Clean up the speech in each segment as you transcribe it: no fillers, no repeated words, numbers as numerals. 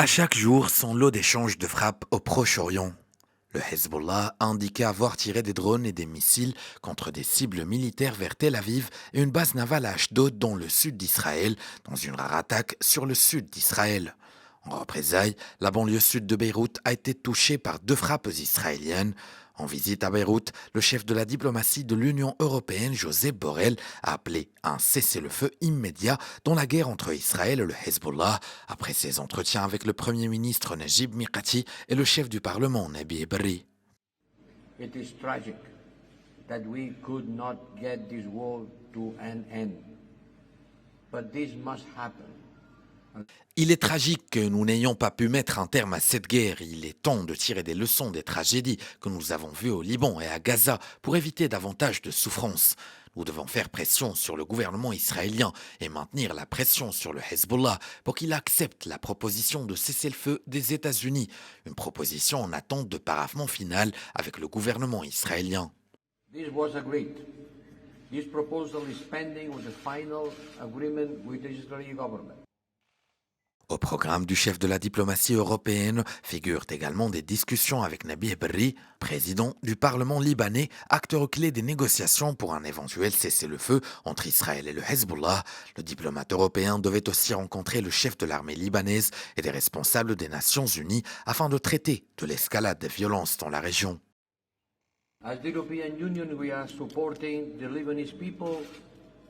À chaque jour, son lot d'échanges de frappes au Proche-Orient. Le Hezbollah a indiqué avoir tiré des drones et des missiles contre des cibles militaires vers Tel Aviv et une base navale à Ashdod dans le sud d'Israël, dans une rare attaque sur le sud d'Israël. En représailles, la banlieue sud de Beyrouth a été touchée par deux frappes israéliennes. En visite à Beyrouth, le chef de la diplomatie de l'Union européenne, Josep Borrell, a appelé à un cessez-le-feu immédiat dans la guerre entre Israël et le Hezbollah, après ses entretiens avec le Premier ministre Najib Mikati et le chef du Parlement, Nabi Berri. It is tragic that we could not get this war to an end. But this must happen. Il est tragique que nous n'ayons pas pu mettre un terme à cette guerre. Il est temps de tirer des leçons des tragédies que nous avons vues au Liban et à Gaza pour éviter davantage de souffrances. Nous devons faire pression sur le gouvernement israélien et maintenir la pression sur le Hezbollah pour qu'il accepte la proposition de cessez-le-feu des États-Unis, une proposition en attente de paraphement final avec le gouvernement israélien. This was agreed. This proposal is pending with the final agreement with the Israeli government. Au programme du chef de la diplomatie européenne figurent également des discussions avec Nabi Berri, président du Parlement libanais, acteur clé des négociations pour un éventuel cessez-le-feu entre Israël et le Hezbollah. Le diplomate européen devait aussi rencontrer le chef de l'armée libanaise et des responsables des Nations Unies afin de traiter de l'escalade des violences dans la région. As the European Union, we are supporting the Lebanese people,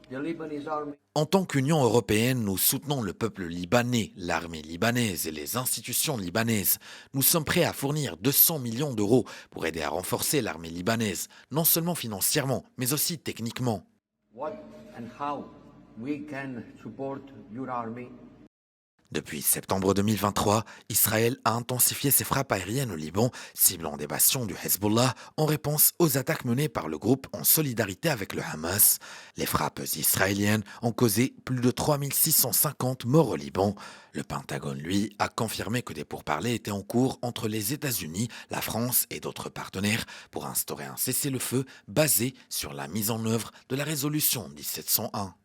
the Lebanese army. En tant qu'Union européenne, nous soutenons le peuple libanais, l'armée libanaise et les institutions libanaises. Nous sommes prêts à fournir 200 millions d'euros pour aider à renforcer l'armée libanaise, non seulement financièrement, mais aussi techniquement. What and how we can support your army. Depuis septembre 2023, Israël a intensifié ses frappes aériennes au Liban, ciblant des bastions du Hezbollah en réponse aux attaques menées par le groupe en solidarité avec le Hamas. Les frappes israéliennes ont causé plus de 3650 morts au Liban. Le Pentagone, lui, a confirmé que des pourparlers étaient en cours entre les États-Unis, la France et d'autres partenaires pour instaurer un cessez-le-feu basé sur la mise en œuvre de la résolution 1701.